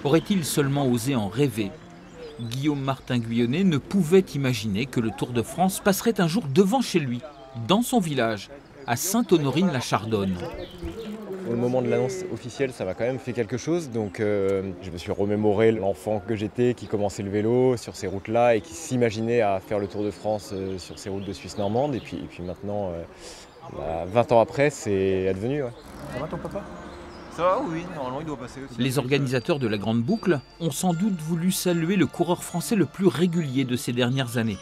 Aurait-il seulement osé en rêver? Guillaume Martin-Guyonnet ne pouvait imaginer que le Tour de France passerait un jour devant chez lui, dans son village, à Sainte-Honorine-la-Chardonne. Au moment de l'annonce officielle, ça m'a quand même fait quelque chose. Donc je me suis remémoré l'enfant que j'étais, qui commençait le vélo sur ces routes-là et qui s'imaginait à faire le Tour de France sur ces routes de Suisse normande. Et puis maintenant, 20 ans après, c'est advenu. Ouais. Ça va ton papa? Ça va, oui, normalement il doit passer aussi. Les organisateurs de la Grande Boucle ont sans doute voulu saluer le coureur français le plus régulier de ces dernières années.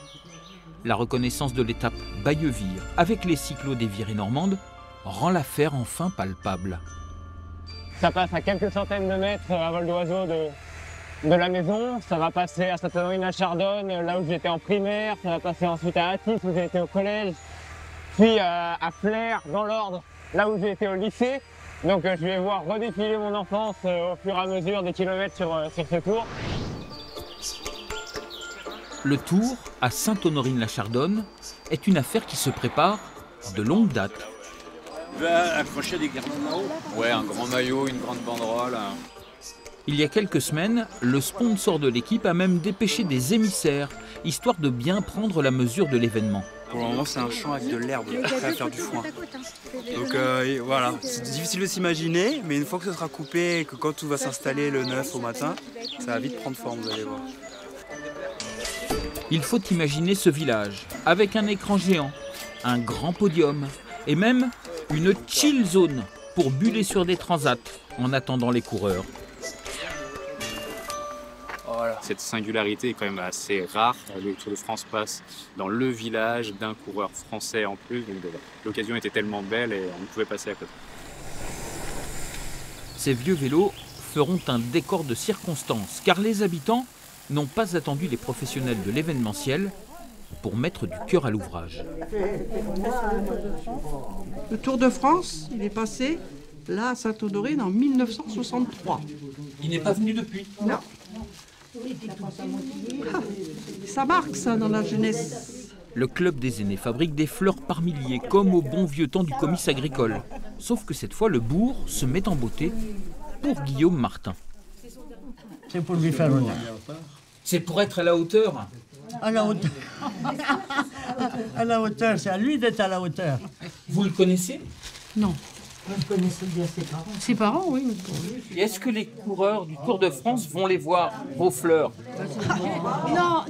La reconnaissance de l'étape Bayeux-Vire avec les cyclos des Virées normandes rend l'affaire enfin palpable. Ça passe à quelques centaines de mètres à vol d'oiseau de la maison. Ça va passer à Sainte-Honorine-la-Chardonne, là où j'étais en primaire. Ça va passer ensuite à Athis, où j'ai été au collège. Puis à Flers, dans l'ordre, là où j'ai été au lycée. Donc je vais voir redéfiler mon enfance au fur et à mesure des kilomètres sur ce tour. Le Tour à Sainte-Honorine-la-Chardonne est une affaire qui se prépare de longue date. Tu vas accrocher des garçons là-haut? Ouais, un grand maillot, une grande banderole. Il y a quelques semaines, le sponsor de l'équipe a même dépêché des émissaires, histoire de bien prendre la mesure de l'événement. Pour le moment, c'est un champ avec de l'herbe, prêt à faire du foin. Donc voilà, c'est difficile de s'imaginer, mais une fois que ce sera coupé et que quand tout va s'installer le 9 au matin, ça va vite prendre forme, vous allez voir. Il faut imaginer ce village, avec un écran géant, un grand podium, et même une chill zone pour buller sur des transats en attendant les coureurs. Voilà. Cette singularité est quand même assez rare. Le Tour de France passe dans le village d'un coureur français en plus. Donc l'occasion était tellement belle et on pouvait passer à côté. Ces vieux vélos feront un décor de circonstance, car les habitants n'ont pas attendu les professionnels de l'événementiel pour mettre du cœur à l'ouvrage. Le Tour de France, il est passé là à Sainte-Honorine en 1963. Il n'est pas venu depuis? Non. Ça marque ça dans la jeunesse. Le club des aînés fabrique des fleurs par milliers, comme au bon vieux temps du comice agricole. Sauf que cette fois, le bourg se met en beauté pour Guillaume Martin. C'est pour lui faire honneur. C'est pour être à la hauteur? À la hauteur. À la hauteur, c'est à lui d'être à la hauteur. Vous le connaissez? Non. Vous connaissez bien ses parents? Ses parents, oui. Et est-ce que les coureurs du Tour de France vont les voir, vos fleurs?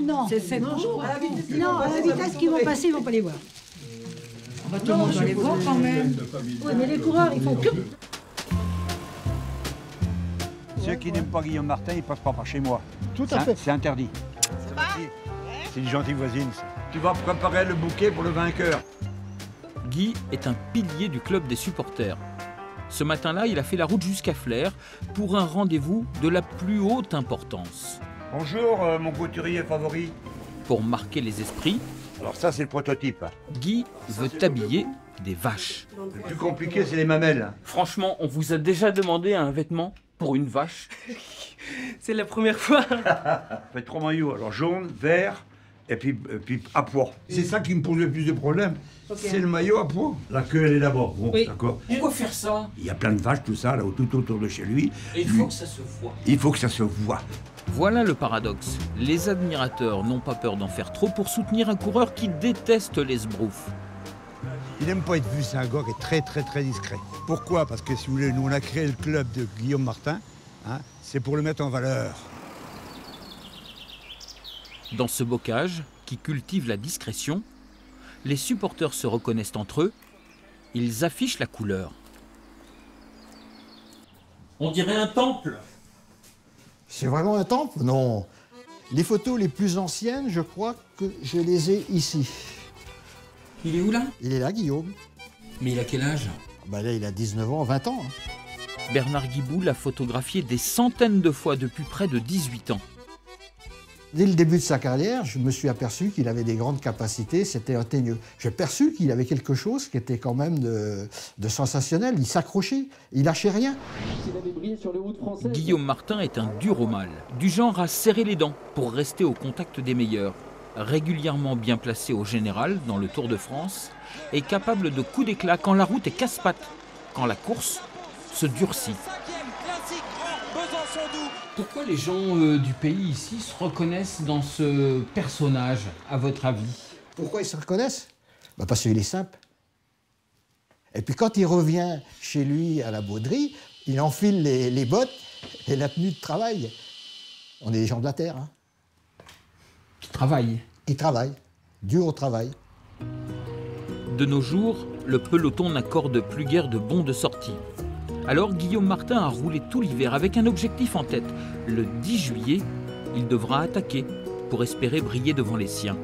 Non. C'est bonjour. Non, à la vitesse qu'ils vont passer, ils ne vont pas les voir. Tout le monde va les voir quand même. Oui, mais les coureurs, ils font que... Ceux qui n'aiment pas Guillaume Martin, ils ne passent pas par chez moi. Tout à fait. C'est interdit. C'est une gentille voisine, ça. Tu vas préparer le bouquet pour le vainqueur. Guy est un pilier du club des supporters. Ce matin-là, il a fait la route jusqu'à Flers pour un rendez-vous de la plus haute importance. Bonjour, mon couturier favori. Pour marquer les esprits, Alors ça, c'est le prototype. Guy veut habiller des vaches. Le plus compliqué, c'est les mamelles. Franchement, on vous a déjà demandé un vêtement pour une vache? C'est la première fois. Faites 3 maillots, alors jaune, vert, et puis à pois. C'est ça qui me pose le plus de problèmes. Okay. C'est le maillot à pois. La queue, elle est d'abord. Bon, oui. D'accord. Pourquoi faire ça? Il y a plein de vaches, tout ça, là, tout autour de chez lui. Et il faut que ça se voit. Il faut que ça se voit. Voilà le paradoxe. Les admirateurs n'ont pas peur d'en faire trop pour soutenir un coureur qui déteste les sbroufs. Il n'aime pas être vu, c'est un gars qui est très discret. Pourquoi? Parce que si vous voulez, nous on a créé le club de Guillaume Martin, hein, c'est pour le mettre en valeur. Dans ce bocage, qui cultive la discrétion, les supporters se reconnaissent entre eux, ils affichent la couleur. On dirait un temple. C'est vraiment un temple? Non. Les photos les plus anciennes, je crois que je les ai ici. Il est où là? Il est là, Guillaume. Mais il a quel âge? Là, il a 19 ans, 20 ans. Hein. Bernard Guibout l'a photographié des centaines de fois depuis près de 18 ans. Dès le début de sa carrière, je me suis aperçu qu'il avait des grandes capacités, c'était un teigneux. J'ai perçu qu'il avait quelque chose qui était quand même de sensationnel. Il s'accrochait, il lâchait rien. Guillaume Martin est un dur au mal, du genre à serrer les dents pour rester au contact des meilleurs. Régulièrement bien placé au général dans le Tour de France et capable de coups d'éclat quand la route est casse-pattes, quand la course se durcit. Pourquoi les gens du pays ici se reconnaissent dans ce personnage, à votre avis? Pourquoi ils se reconnaissent? Parce qu'il est simple. Et puis quand il revient chez lui à la Bauderie, il enfile les bottes et la tenue de travail. On est des gens de la terre. Hein. Qui travaillent. Qui travaillent, dur au travail. De nos jours, le peloton n'accorde plus guère de bons de sortie. Alors Guillaume Martin a roulé tout l'hiver avec un objectif en tête. Le 10 juillet, il devra attaquer pour espérer briller devant les siens.